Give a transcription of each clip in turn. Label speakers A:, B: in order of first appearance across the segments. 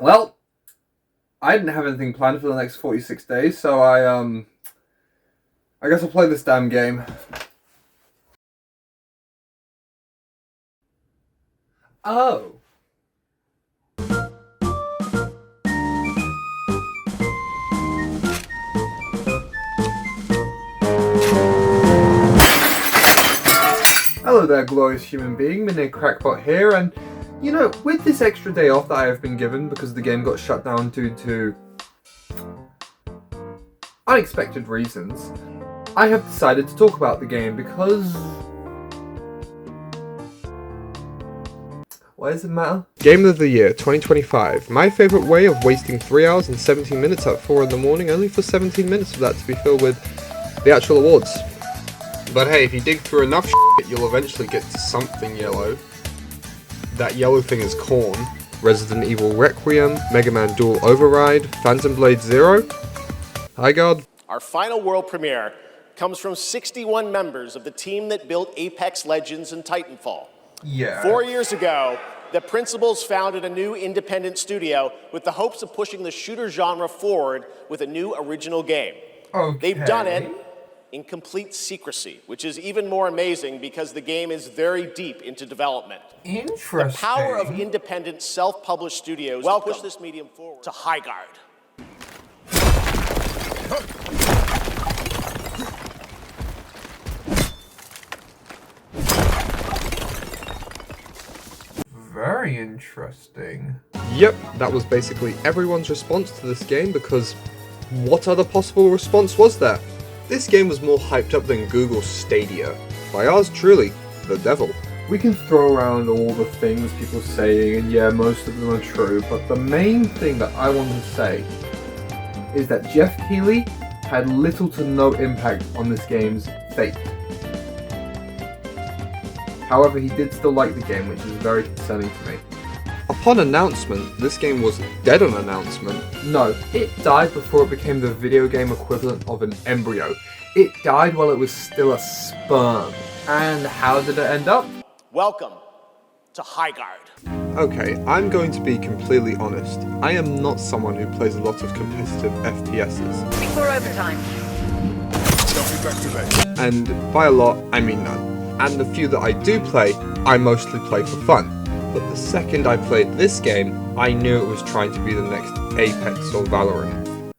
A: Well, I didn't have anything planned for the next 46 days, so I guess I'll play this damn game. Oh. Hello there, glorious human being, Mini Crackpot here, and you know, with this extra day off that I have been given because the game got shut down due to unexpected reasons, I have decided to talk about the game because... Why does it matter? Game of the Year 2025. My favourite way of wasting 3 hours and 17 minutes at 4 in the morning, only for 17 minutes of that to be filled with the actual awards. But hey, if you dig through enough shit, you'll eventually get to something yellow. That yellow thing is corn. Resident Evil Requiem, Mega Man Duel Override, Phantom Blade Zero, HighGuard.
B: Our final world premiere comes from 61 members of the team that built Apex Legends and Titanfall.
A: Yeah.
B: 4 years ago, the principals founded a new independent studio with the hopes of pushing the shooter genre forward with a new original game.
A: Okay.
B: They've done it in complete secrecy, which is even more amazing because the game is very deep into development.
A: Interesting.
B: The power of independent, self-published studios to push this medium forward to HighGuard.
A: Very interesting. Yep, that was basically everyone's response to this game because what other possible response was there? This game was more hyped up than Google Stadia. By ours truly, the devil. We can throw around all the things people are saying, and yeah, most of them are true, but the main thing that I want to say is that Jeff Keighley had little to no impact on this game's fate. However, he did still like the game, which is very concerning to me. Upon announcement, this game was dead on announcement. No, it died before it became the video game equivalent of an embryo. It died while it was still a sperm. And how did it end up?
B: Welcome to HighGuard.
A: Okay, I'm going to be completely honest. I am not someone who plays a lot of competitive FPSs.
C: Before overtime.
A: And by a lot, I mean none. And the few that I do play, I mostly play for fun. But the second I played this game, I knew it was trying to be the next Apex or Valorant.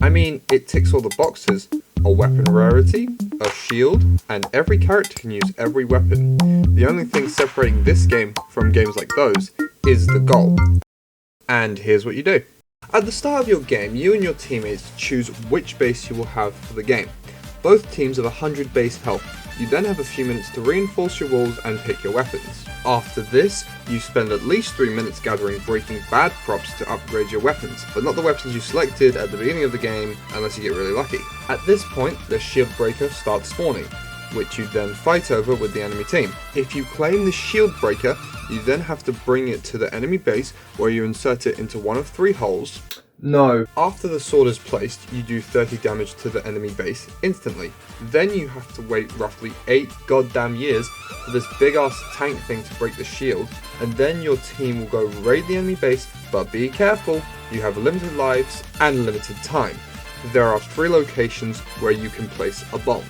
A: I mean, it ticks all the boxes. A weapon rarity, a shield, and every character can use every weapon. The only thing separating this game from games like those is the goal. And here's what you do. At the start of your game, you and your teammates choose which base you will have for the game. Both teams have 100 base health. You then have a few minutes to reinforce your walls and pick your weapons. After this, you spend at least 3 minutes gathering Breaking Bad props to upgrade your weapons, but not the weapons you selected at the beginning of the game unless you get really lucky. At this point, the shield breaker starts spawning, which you then fight over with the enemy team. If you claim the shield breaker, you then have to bring it to the enemy base where you insert it into one of 3 holes. No. After the sword is placed, you do 30 damage to the enemy base instantly. Then you have to wait roughly 8 goddamn years for this big ass tank thing to break the shield, and then your team will go raid the enemy base, but be careful, you have limited lives and limited time. There are 3 locations where you can place a bomb.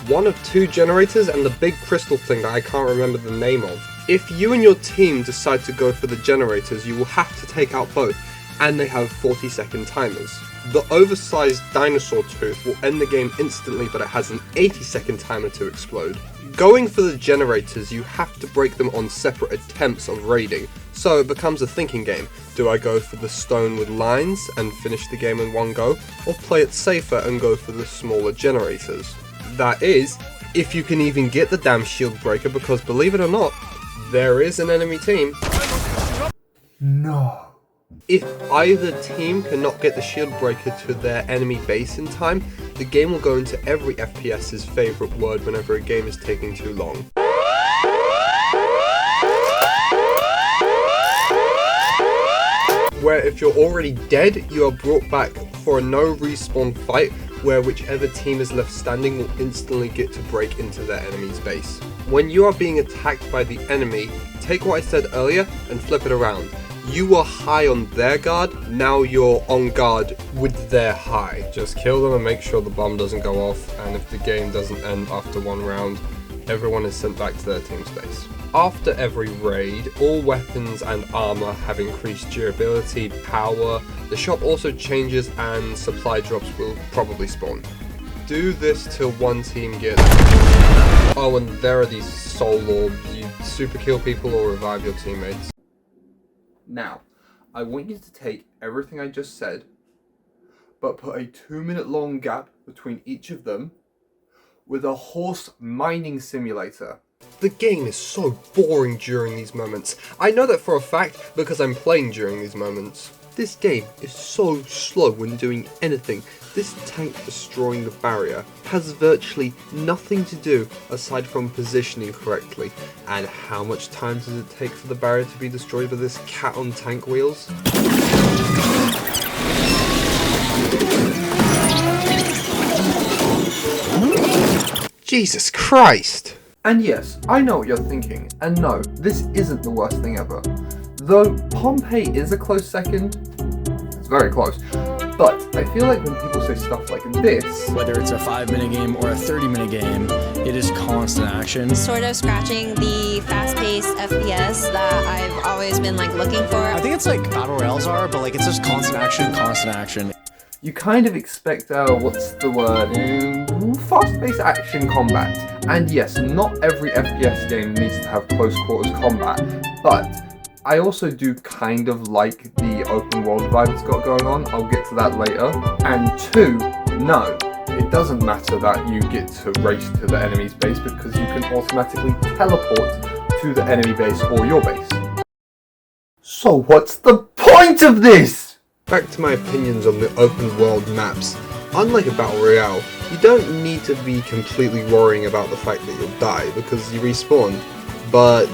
A: One of 2 generators and the big crystal thing that I can't remember the name of. If you and your team decide to go for the generators, you will have to take out both, and they have 40-second timers. The oversized dinosaur tooth will end the game instantly, but it has an 80-second timer to explode. Going for the generators, you have to break them on separate attempts of raiding, so it becomes a thinking game. Do I go for the stone with lines and finish the game in one go, or play it safer and go for the smaller generators? That is, if you can even get the damn shield breaker, because believe it or not, there is an enemy team. No. If either team cannot get the shield breaker to their enemy base in time, the game will go into every FPS's favourite word whenever a game is taking too long. Where if you're already dead, you are brought back for a no respawn fight where whichever team is left standing will instantly get to break into their enemy's base. When you are being attacked by the enemy, take what I said earlier and flip it around. You were high on their guard, now you're on guard with their high. Just kill them and make sure the bomb doesn't go off, and if the game doesn't end after one round, everyone is sent back to their team space. After every raid, all weapons and armor have increased durability, power. The shop also changes and supply drops will probably spawn. Do this till one team gets... Oh, and there are these soul orbs. You super kill people or revive your teammates. Now, I want you to take everything I just said, but put a 2-minute long gap between each of them with a horse mining simulator. The game is so boring during these moments. I know that for a fact because I'm playing during these moments. This game is so slow when doing anything. This tank destroying the barrier has virtually nothing to do aside from positioning correctly. And how much time does it take for the barrier to be destroyed by this cat on tank wheels? Jesus Christ! And yes, I know what you're thinking, and no, this isn't the worst thing ever. Though Pompeii is a close second, it's very close, but I feel like when people say stuff like this...
C: Whether it's a 5-minute game or a 30-minute game, it is constant action.
D: Sort of scratching the fast-paced FPS that I've always been looking for.
C: I think it's like Battle Royales are, but it's just constant action, constant action.
A: You kind of expect, what's the word, fast-paced action combat. And yes, not every FPS game needs to have close quarters combat, but I also do kind of like the open world vibe it's got going on. I'll get to that later. And 2, no, it doesn't matter that you get to race to the enemy's base because you can automatically teleport to the enemy base or your base. So what's the point of this? Back to my opinions on the open world maps. Unlike a Battle Royale, you don't need to be completely worrying about the fact that you'll die because you respawn, but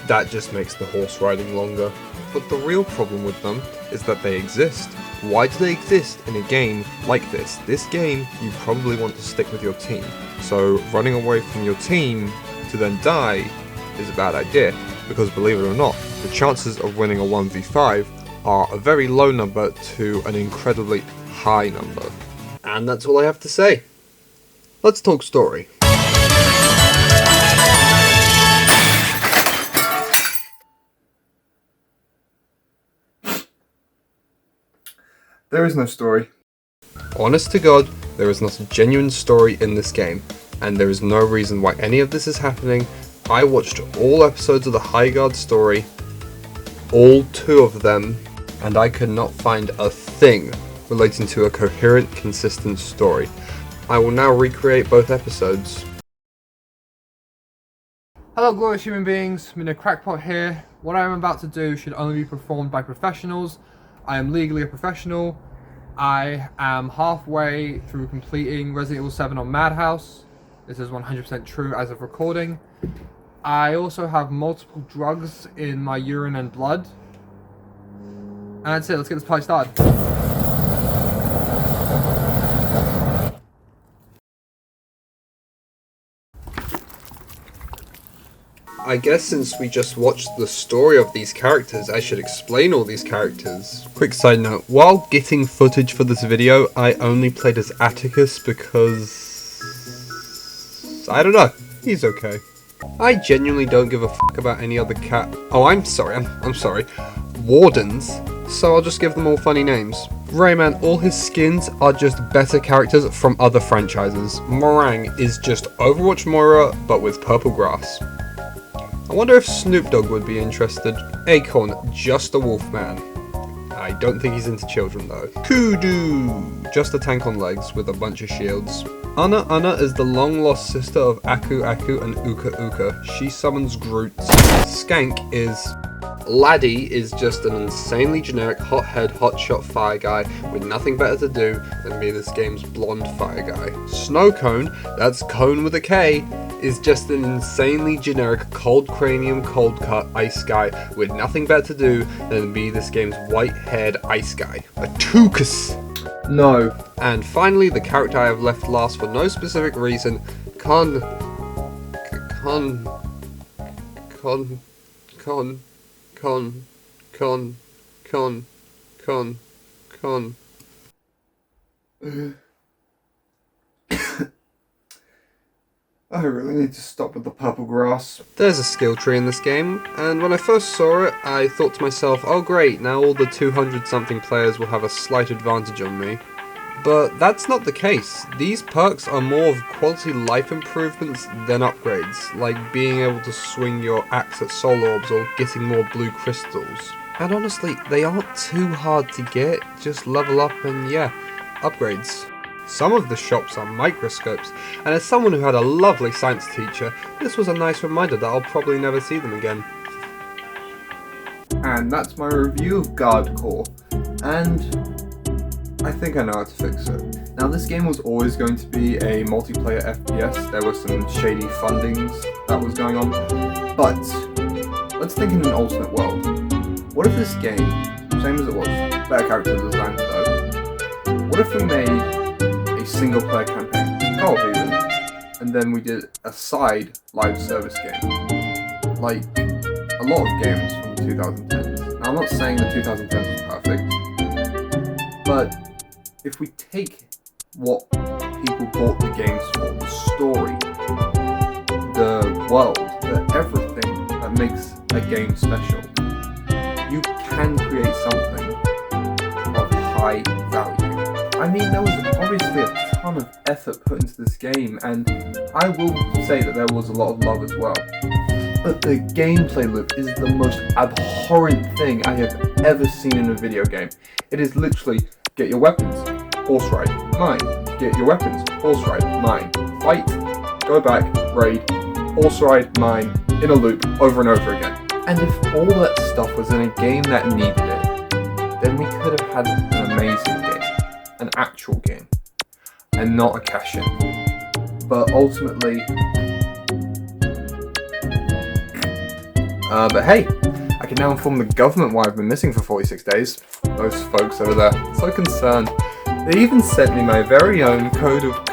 A: that just makes the horse riding longer. But the real problem with them is that they exist. Why do they exist in a game like this? This game, you probably want to stick with your team. So running away from your team to then die is a bad idea, because believe it or not, the chances of winning a 1v5 are a very low number to an incredibly high number. And that's all I have to say. Let's talk story. There is no story. Honest to God, there is not a genuine story in this game, and there is no reason why any of this is happening. I watched all episodes of the HighGuard story, all 2 of them, and I could not find a thing relating to a coherent, consistent story. I will now recreate both episodes. Hello glorious human beings, Mr. Crackpot here. What I am about to do should only be performed by professionals. I am legally a professional. I am halfway through completing Resident Evil 7 on Madhouse. This is 100% true as of recording. I also have multiple drugs in my urine and blood. And that's it, let's get this party started. I guess since we just watched the story of these characters, I should explain all these characters. Quick side note, while getting footage for this video, I only played as Atticus because... I don't know, he's okay. I genuinely don't give a fuck about any other cat. Oh, I'm sorry, I'm sorry. Wardens. So I'll just give them all funny names. Rayman, all his skins are just better characters from other franchises. Meringue is just Overwatch Moira, but with purple grass. I wonder if Snoop Dogg would be interested. Acorn, just a wolfman. I don't think he's into children though. Kudu, just a tank on legs with a bunch of shields. Anna is the long-lost sister of Aku and Uka. She summons Groot. Skank is... Laddie is just an insanely generic hothead hotshot fire guy with nothing better to do than be this game's blonde fire guy. Snowcone, that's Cone with a K, is just an insanely generic cold cranium cold cut ice guy with nothing better to do than be this game's white-haired ice guy. A Tukas! No. And finally, the character I have left last for no specific reason, Con. I really need to stop with the purple grass. There's a skill tree in this game, and when I first saw it, I thought to myself, oh great, now all the 200-something players will have a slight advantage on me. But that's not the case. These perks are more of quality life improvements than upgrades, like being able to swing your axe at soul orbs or getting more blue crystals. And honestly, they aren't too hard to get, just level up and yeah, upgrades. Some of the shops are microscopes, and as someone who had a lovely science teacher, this was a nice reminder that I'll probably never see them again. And that's my review of Guard Core, and I think I know how to fix it. Now, this game was always going to be a multiplayer FPS. There were some shady fundings that was going on, but let's think in an alternate world. What if this game, same as it was, better character design though, what if we made a single player campaign, co-op even, and then we did a side live service game, like a lot of games from the 2010s. Now, I'm not saying the 2010s was perfect, but if we take what people bought the games for, the story, the world, the everything that makes a game special, you can create something of high value. I mean, there was obviously a ton of effort put into this game, and I will say that there was a lot of love as well. But the gameplay loop is the most abhorrent thing I have ever seen in a video game. It is literally, get your weapons, horse ride, mine. Get your weapons, horse ride, mine. Fight, go back, raid, horse ride, mine, in a loop, over and over again. And if all that stuff was in a game that needed it, then we could have had an amazing game. An actual game. And not a cash-in. But ultimately... but hey, I can now inform the government why I've been missing for 46 days. Those folks over there, so concerned. They even sent me my very own code of